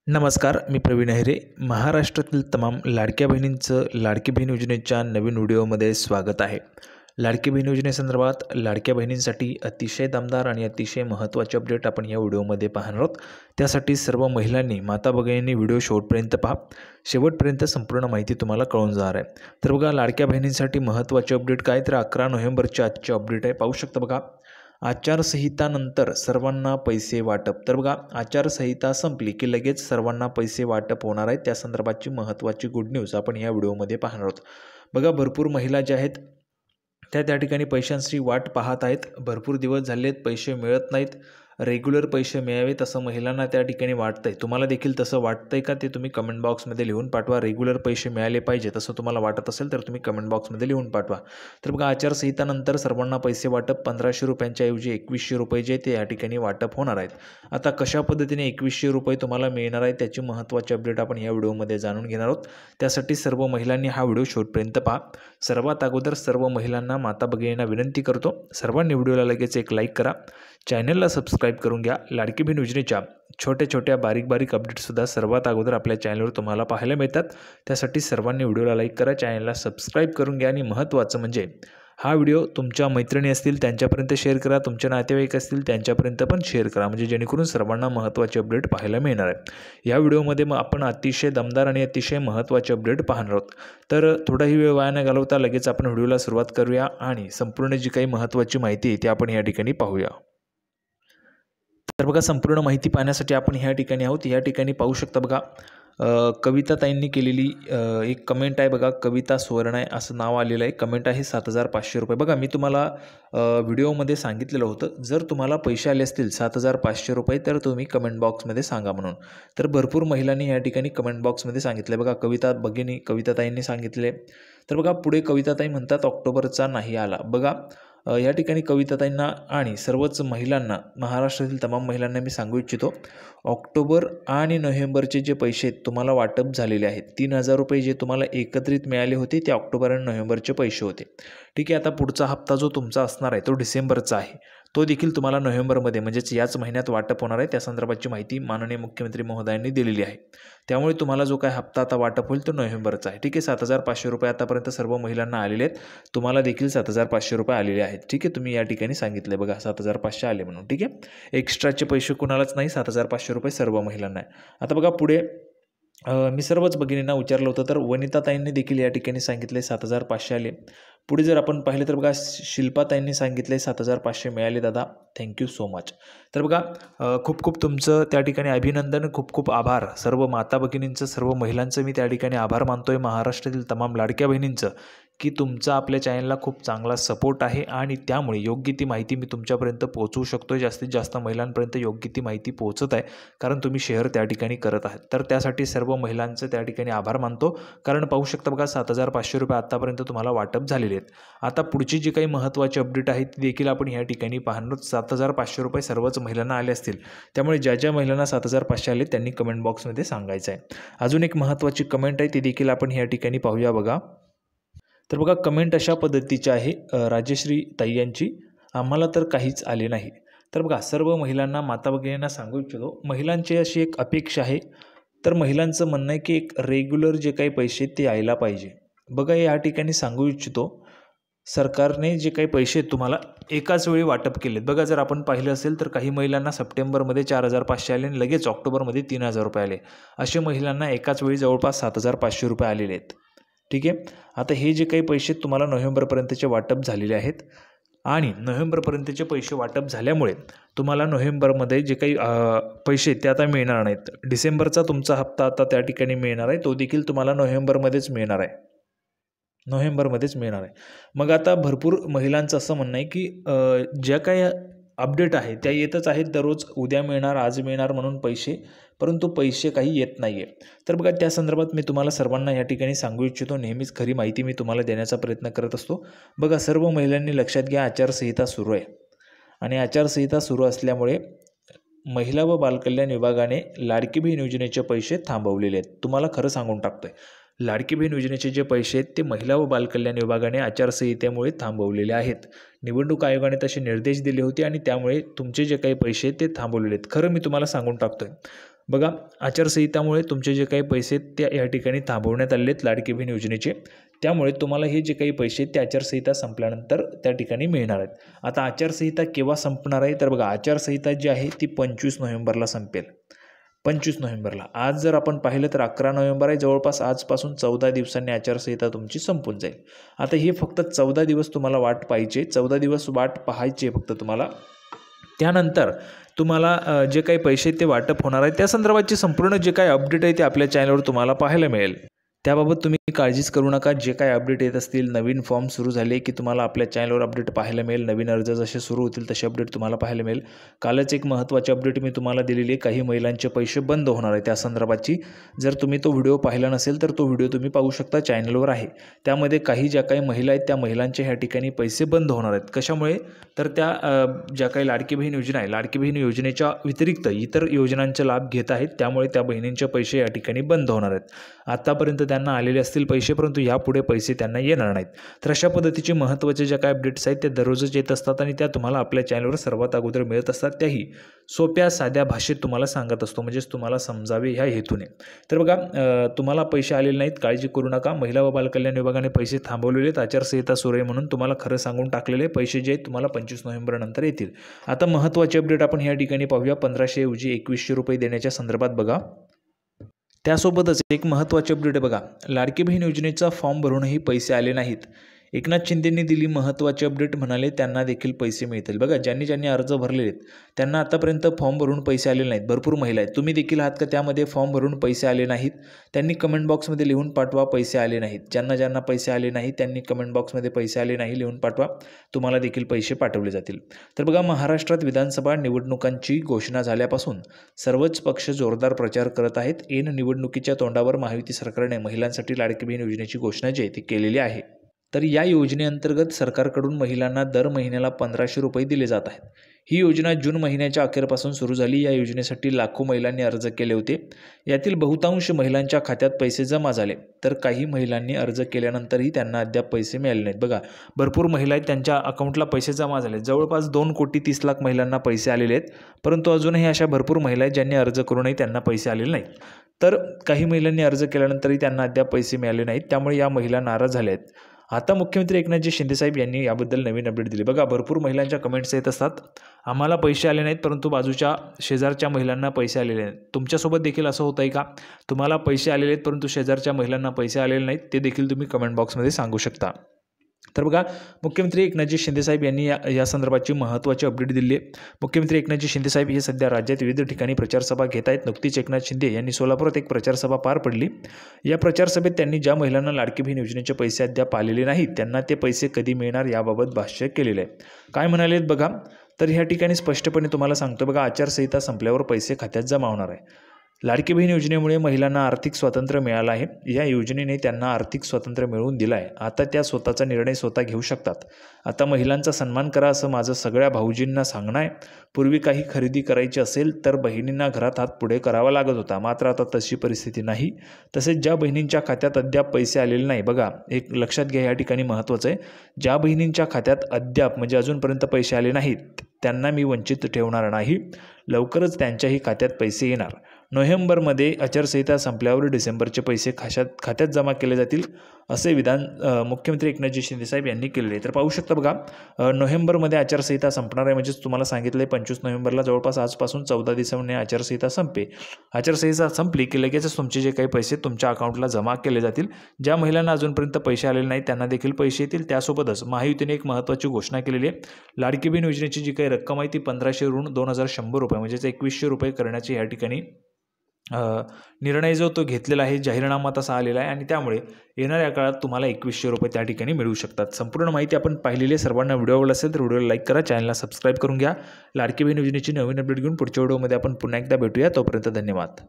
नमस्कार, मी प्रवीण अहिरे. महाराष्ट्रातील तमाम लाडक्या बहिणींचं लाडकी बहीण योजनेच्या नवीन व्हिडिओमध्ये स्वागत आहे. लाडकी बहीण योजनेसंदर्भात लाडक्या बहिणींसाठी अतिशय दमदार आणि अतिशय महत्त्वाचे अपडेट आपण या व्हिडिओमध्ये पाहणार आहोत. त्यासाठी सर्व महिलांनी, माता भगिनींनी व्हिडिओ शेवटपर्यंत पहा. शेवटपर्यंत संपूर्ण माहिती तुम्हाला कळून जाणार आहे. तर बघा, लाडक्या बहिणींसाठी महत्त्वाचे अपडेट काय, तर 11 नोव्हेंबरचे आजचे अपडेट आहे. पाहू शकता बघा, आचारसंहितानंतर सर्वांना पैसे वाटप. तर बघा, आचारसंहिता संपली की लगेच सर्वांना पैसे वाटप होणार आहे. त्या संदर्भाची महत्त्वाची गुड न्यूज आपण या व्हिडिओमध्ये पाहणार आहोत. बघा, भरपूर महिला ज्या आहेत त्या ठिकाणी पैशांची वाट पाहत आहेत. भरपूर दिवस झालेत, पैसे मिळत नाहीत. रेग्युलर पैसे मिळावेत असं महिलांना त्या ठिकाणी वाटतंय. तुम्हाला देखील तसं वाटतंय का, ते तुम्ही कमेंट बॉक्समध्ये लिहून पाठवा. रेग्युलर पैसे मिळाले पाहिजे तसं तुम्हाला वाटत असेल तर तुम्ही कमेंट बॉक्समध्ये लिहून पाठवा. तर बघा, आचारसंहितानंतर सर्वांना पैसे वाटप 1500 रुपयांच्या ऐवजी 2100 रुपये जे ते या ठिकाणी वाटप होणार आहेत. आता कशा पद्धतीने 2100 रुपये तुम्हाला मिळणार आहे त्याची महत्त्वाची अपडेट आपण या व्हिडिओमध्ये जाणून घेणार आहोत. त्यासाठी सर्व महिलांनी हा व्हिडिओ शेवटपर्यंत पहा. सर्वात अगोदर सर्व महिलांना, माता भगिनींना विनंती करतो, सर्वांनी व्हिडिओला लगेच एक लाईक करा, चॅनलला सबस्क्राईब करून घ्या. लाडकी बहीण योजनेच्या छोट्या बारीक अपडेट्ससुद्धा सर्वात अगोदर आपल्या चॅनलवर तुम्हाला पाहायला मिळतात. त्यासाठी सर्वांनी व्हिडिओला लाईक करा, चॅनलला सबस्क्राईब करून घ्या आणि महत्त्वाचं म्हणजे हा व्हिडिओ तुमच्या मैत्रिणी असतील त्यांच्यापर्यंत शेअर करा, तुमचे नातेवाईक असतील त्यांच्यापर्यंत पण शेअर करा, म्हणजे जेणेकरून सर्वांना महत्त्वाचे अपडेट पाहायला मिळणार आहे. या व्हिडिओमध्ये मग आपण अतिशय दमदार आणि अतिशय महत्त्वाचे अपडेट पाहणार आहोत. तर थोडाही वेळ वाया न घालवता लगेच आपण व्हिडिओला सुरुवात करूया आणि संपूर्ण जी काही महत्त्वाची माहिती आहे ती आपण या ठिकाणी पाहूया. तर बघा, संपूर्ण माहिती पाहण्यासाठी आपण ह्या ठिकाणी आहोत. या ठिकाणी पाहू शकता बघा, कविताताईंनी केलेली एक कमेंट आहे बघा. कविता सुवर्ण आहे असं नाव आलेलं आहे. कमेंट आहे 7500 रुपये. बघा, मी तुम्हाला व्हिडिओमध्ये सांगितलेलं होतं, जर तुम्हाला पैसे आले असतील 7500 रुपये तर तुम्ही कमेंट बॉक्समध्ये सांगा म्हणून. तर भरपूर महिलांनी या ठिकाणी कमेंट बॉक्समध्ये सांगितलं. बघा, कविताताईंनी सांगितले. तर बघा, पुढे कविताताई म्हणतात ऑक्टोबरचा नाही आला. बघा, या ठिकाणी कविताताईंना आणि सर्वच महिलांना, महाराष्ट्रातील तमाम महिलांना मी सांगू इच्छितो, ऑक्टोबर आणि नोव्हेंबरचे जे पैसे तुम्हाला वाटप झालेले आहेत, 3000 रुपये जे तुम्हाला एकत्रित मिळाले होते ते ऑक्टोबर आणि नोव्हेंबरचे पैसे होते. ठीक आहे. आता पुढचा हप्ता जो तुमचा असणार आहे तो डिसेंबरचा आहे. तो देखील तुम्हाला नोव्हेंबरमध्ये म्हणजेच याच महिन्यात वाटप होणार आहे. त्या संदर्भाची माहिती माननीय मुख्यमंत्री महोदयांनी दिलेली आहे. त्यामुळे तुम्हाला जो काय हप्ता आता वाटप होईल तो नोव्हेंबरचा आहे. ठीक आहे. 7500 रुपये आतापर्यंत सर्व महिलांना आलेले आहेत. तुम्हाला देखील 7500 रुपये आलेले आहेत. ठीक आहे. तुम्ही या ठिकाणी सांगितले बघा 7500 आले म्हणून. ठीक आहे. एक्स्ट्राचे पैसे कुणालाच नाही, 7500 रुपये सर्व महिलांना आहे. आता बघा, पुढे मी सर्वच भगिनींना विचारलं होतं, तर वनिताताईंनी देखील या ठिकाणी सांगितले 7500 आले. पुढे जर आपण पाहिले तर बघा, शिल्पाताईंनी सांगितले 7500 मिळाले दादा, थँक्यू सो मच. तर बघा, खूप खूप तुमचं त्या ठिकाणी अभिनंदन, खूप खूप आभार. सर्व माता भगिनींचं, सर्व महिलांचं मी त्या ठिकाणी आभार मानतोय. महाराष्ट्रातील तमाम लाडक्या बहिणींचं की तुमचा आपल्या चॅनलला खूप चांगला सपोर्ट आहे आणि त्यामुळे योग्य ती माहिती मी तुमच्यापर्यंत पोहोचवू शकतो. जास्तीत जास्त महिलांपर्यंत योग्य ती माहिती पोहोचत आहे, कारण तुम्ही शेअर त्या ठिकाणी करत आहात. तर त्यासाठी सर्व महिलांचं त्या ठिकाणी आभार मानतो. कारण पाहू शकता बघा, 7500 रुपये आत्तापर्यंत तुम्हाला वाटप झालेले आहेत. आता पुढची जी काही महत्त्वाची अपडेट आहे ती देखील आपण या ठिकाणी पाहणार. 7500 रुपये सर्वच महिलांना आले असतील. त्यामुळे ज्या महिलांना 7500 आले त्यांनी कमेंट बॉक्समध्ये सांगायचं आहे. अजून एक महत्त्वाची कमेंट आहे ती देखील आपण या ठिकाणी पाहूया बघा. तर बघा, कमेंट अशा पद्धतीची आहे राजश्री ताई यांची, आम्हाला तर काहीच आले नाही. तर बघा, सर्व महिलांना, माता भगिनींना सांगू इच्छितो, महिलांची अशी एक अपेक्षा आहे. तर महिलांचं म्हणणं आहे की एक रेग्युलर जे काही पैसे ते यायला पाहिजे. बघा, या ठिकाणी सांगू इच्छितो, सरकारने जे काही पैसे तुम्हाला एकाच वेळी वाटप केलेत. बघा, जर आपण पाहिलं असेल तर काही महिलांना सप्टेंबरमध्ये 4500 आले आणि लगेच ऑक्टोबरमध्ये 3000 रुपये आले. अशा महिलांना एकाच वेळी जवळपास 7500 रुपये आलेले आहेत. ठीक आहे. आता हे जे काही पैसे तुम्हाला नोव्हेंबरपर्यंतचे वाटप झालेले आहेत आणि नोव्हेंबरपर्यंतचे पैसे वाटप झाल्यामुळे तुम्हाला नोव्हेंबरमध्ये जे काही पैसे ते आता मिळणार नाहीत. डिसेंबरचा तुमचा हप्ता आता त्या ठिकाणी मिळणार आहे, तो देखील तुम्हाला नोव्हेंबरमध्येच मिळणार आहे. मग आता भरपूर महिलांचं असं म्हणणं आहे की ज्या काही अपडेट आहे त्या येतच आहेत दररोज, उद्या मिळणार, आज मिळणार म्हणून पैसे, परंतु पैसे काही येत नाही आहे. तर बघा, त्या संदर्भात मी तुम्हाला सर्वांना या ठिकाणी सांगू इच्छितो, नेहमीच खरी माहिती मी तुम्हाला देण्याचा प्रयत्न करत असतो. बघा, सर्व महिलांनी लक्षात घ्या, आचारसंहिता सुरू आहे आणि आचारसंहिता सुरू असल्यामुळे महिला व बालकल्याण विभागाने लाडकी बहीण योजनेचे पैसे थांबवलेले आहेत. तुम्हाला खरं सांगून टाकतोय, लाडकी बहीण योजनेचे जे पैसे आहेत ते महिला व बालकल्याण विभागाने आचारसंहितेमुळे थांबवलेले आहेत. निवडणूक आयोगाने तसे निर्देश दिले होते आणि त्यामुळे तुमचे जे काही पैसे ते थांबवलेले आहेत. खरं मी तुम्हाला सांगून टाकतोय, बघा, आचारसंहितामुळे तुमचे जे काही पैसे ते या ठिकाणी थांबवण्यात आलेले आहेत लाडकी बहीण योजनेचे. त्यामुळे तुम्हाला हे जे काही पैसे ते आचारसंहिता संपल्यानंतर त्या ठिकाणी मिळणार आहेत. आता आचारसंहिता केव्हा संपणार आहे, तर बघा आचारसंहिता जी आहे ती 25 नोव्हेंबरला संपेल. 25 नोव्हेंबरला. आज जर आपण पाहिलं तर 11 नोव्हेंबर आहे. जवळपास आजपासून 14 दिवसांनी आचारसंहिता तुमची संपून जाईल. आता हे फक्त 14 दिवस तुम्हाला वाट पाहायची, 14 दिवस वाट पाहायची फक्त तुम्हाला. त्यानंतर तुम्हाला जे काही पैसे ते वाटप होणार आहे त्या संदर्भाची संपूर्ण जे काही अपडेट आहे ते आपल्या चॅनलवर तुम्हाला पाहायला मिळेल. त्याबाबत तुम्ही काळजीच करू नका. जे काही अपडेट येत असतील, नवीन फॉर्म सुरू झाले की तुम्हाला आपल्या चॅनलवर अपडेट पाहायला मिळेल. नवीन अर्ज जसे सुरू होतील तसे अपडेट तुम्हाला पाहायला मिळेल. कालच एक महत्त्वाची अपडेट मी तुम्हाला दिलेली आहे, काही महिलांचे पैसे बंद होणार आहे त्या संदर्भाची. जर तुम्ही तो व्हिडिओ पाहिला नसेल तर तो व्हिडिओ तुम्ही पाहू शकता, चॅनलवर आहे. त्यामध्ये काही ज्या काही महिला आहेत त्या महिलांचे ह्या ठिकाणी पैसे बंद होणार आहेत. कशामुळे, तर त्या ज्या काही लाडकी बहीण योजना आहे, लाडकी बहीण योजनेच्या व्यतिरिक्त इतर योजनांचे लाभ घेत आहेत, त्यामुळे त्या बहिणींचे पैसे या ठिकाणी बंद होणार आहेत. आतापर्यंत त्यांना आलेले असतील पैसे, परंतु यापुढे पैसे त्यांना येणार नाहीत. तर अशा पद्धतीचे महत्त्वाचे ज्या काही अपडेट्स आहेत ते दररोजच येत असतात आणि त्या तुम्हाला आपल्या चॅनलवर सर्वात अगोदर मिळत असतात. त्याही सोप्या साध्या भाषेत तुम्हाला सांगत असतो, म्हणजेच तुम्हाला समजावे ह्या हेतूने. तर बघा, तुम्हाला पैसे आलेले नाहीत, काळजी करू नका. महिला व बालकल्याण विभागाने पैसे थांबवलेले आहेत. आचारसंहिता सुरू आहे म्हणून तुम्हाला खरं सांगून टाकलेले पैसे जे आहेत तुम्हाला 25 नोव्हेंबर नंतर येतील. आता महत्त्वाची अपडेट आपण ह्या ठिकाणी पाहूया. 1500 ऐवजी 2100 रुपये देण्याच्या संदर्भात बघा. त्यासोबतच एक महत्त्वाची अपडेट आहे बघा, लाडकी बहीण योजनेचा फॉर्म भरूनही पैसे आले नाहीत. एकनाथ शिंदेंनी दिली महत्त्वाची अपडेट, म्हणाले त्यांना देखील पैसे मिळतील. बघा, ज्यांनी अर्ज भरलेले आहेत त्यांना आतापर्यंत फॉर्म भरून पैसे आलेले नाहीत. भरपूर महिला आहेत, तुम्ही देखील आहात का त्यामध्ये फॉर्म भरून पैसे आले नाहीत? त्यांनी कमेंट बॉक्समध्ये लिहून पाठवा पैसे आले नाहीत. ज्यांना पैसे आले नाहीत त्यांनी कमेंट बॉक्समध्ये पैसे आले नाही लिहून पाठवा, तुम्हाला देखील पैसे पाठवले जातील. तर बघा, महाराष्ट्रात विधानसभा निवडणुकांची घोषणा झाल्यापासून सर्वच पक्ष जोरदार प्रचार करत आहेत. ऐन निवडणुकीच्या तोंडावर महायुती सरकारने महिलांसाठी लाडकी बहीण योजनेची घोषणा जी आहे ती केलेली आहे. तर या योजनेअंतर्गत सरकारकडून महिलांना दर महिन्याला 1500 रुपये दिले जात आहेत. ही योजना जून महिन्याच्या अखेरपासून सुरू झाली. या योजनेसाठी लाखो महिलांनी अर्ज केले होते. यातील बहुतांश महिलांच्या खात्यात पैसे जमा झाले, तर काही महिलांनी अर्ज केल्यानंतरही त्यांना अद्याप पैसे मिळाले नाहीत. बघा, भरपूर महिला आहेत त्यांच्या अकाउंटला पैसे जमा झाले. जवळपास 2,30,00,000 महिलांना पैसे आलेले आहेत, परंतु अजूनही अशा भरपूर महिला आहेत ज्यांनी अर्ज करूनही त्यांना पैसे आलेले नाहीत. तर काही महिलांनी अर्ज केल्यानंतरही त्यांना अद्याप पैसे मिळाले नाहीत, त्यामुळे या महिला नाराज झाल्या आहेत. आता मुख्यमंत्री एकनाथजी शिंदेसाहेब यांनी याबद्दल नवीन अपडेट दिली. बघा, भरपूर महिलांच्या कमेंट्स येत असतात, आम्हाला पैसे आले नाहीत परंतु बाजूच्या शेजारच्या महिलांना पैसे आलेले आहेत. तुमच्यासोबत देखील असं होतं आहे का? तुम्हाला पैसे आलेले आहेत परंतु शेजारच्या महिलांना पैसे आलेले नाहीत, ते देखील तुम्ही कमेंट बॉक्समध्ये सांगू शकता. तर बघा, मुख्यमंत्री एकनाथजी शिंदेसाहेब यांनी या संदर्भाची महत्त्वाची अपडेट दिली आहे. मुख्यमंत्री एकनाथजी शिंदेसाहेब हे सध्या राज्यात विविध ठिकाणी प्रचारसभा घेत आहेत. नुकतीच एकनाथ शिंदे यांनी सोलापुरात एक प्रचारसभा पार पडली. या प्रचारसभेत त्यांनी ज्या महिलांना लाडकी बहीण योजनेचे पैसे अद्याप आलेले नाहीत त्यांना ते पैसे कधी मिळणार याबाबत भाष्य केलेले आहे. काय म्हणाले बघा, तर ह्या ठिकाणी स्पष्टपणे तुम्हाला सांगतो बघा, आचारसंहिता संपल्यावर पैसे खात्यात जमा होणार आहे. लाडकी बहीण योजनेमुळे महिलांना आर्थिक स्वातंत्र्य मिळालं आहे. या योजनेने त्यांना आर्थिक स्वातंत्र्य मिळवून दिलं आहे. आता त्या स्वतःचा निर्णय स्वतः घेऊ शकतात. आता महिलांचा सन्मान करा असं माझं सगळ्या भाऊजींना सांगणं आहे. पूर्वी काही खरेदी करायची असेल तर बहिणींना घरात हात पुढे करावा लागत होता, मात्र आता तशी परिस्थिती नाही. तसेच ज्या बहिणींच्या खात्यात अद्याप पैसे आलेले नाही, बघा एक लक्षात घ्या, या ठिकाणी महत्त्वाचं आहे, ज्या बहिणींच्या खात्यात अद्याप म्हणजे अजूनपर्यंत पैसे आले नाहीत त्यांना मी वंचित ठेवणार नाही. लवकरच त्यांच्याही खात्यात पैसे येणार. नोव्हेंबरमध्ये आचारसंहिता संपल्यावर डिसेंबरचे पैसे खात्यात जमा केले जातील, असे विधान मुख्यमंत्री एकनाथजी शिंदेसाहेब यांनी केलेले. तर पाहू शकता बघा, नोव्हेंबरमध्ये आचारसंहिता संपणार आहे. म्हणजेच तुम्हाला सांगितलं आहे 25 नोव्हेंबरला, जवळपास आजपासून 14 दिवसांनी आचारसंहिता संपे. आचारसंहिता संपली की लगेचच तुमचे जे काही पैसे तुमच्या अकाउंटला जमा केले जातील. ज्या महिलांना अजूनपर्यंत पैसे आलेले नाहीत त्यांना देखील पैसे येतील. त्यासोबतच महायुतीने एक महत्त्वाची घोषणा केलेली आहे. लाडकी बहीण योजनेची जी काही रक्कम आहे ती 1500 ऋण 2100 रुपये म्हणजेच 2100 रुपये करण्याची या ठिकाणी निर्णय जो तो घेतलेला आहे, जाहीरनामा तसा आलेला आहे आणि त्यामुळे येणाऱ्या काळात तुम्हाला 2100 रुपये त्या ठिकाणी मिळू शकतात. संपूर्ण माहिती आपण पाहिलेली आहे. सर्वांना व्हिडिओ आवडला असेल तर व्हिडिओला लाईक करा, चॅनलला सबस्क्राईब करून घ्या. लाडकी बहीण योजनेची नवीन अपडेट घेऊन पुढच्या व्हिडिओमध्ये आपण पुन्हा एकदा भेटूया. तोपर्यंत धन्यवाद.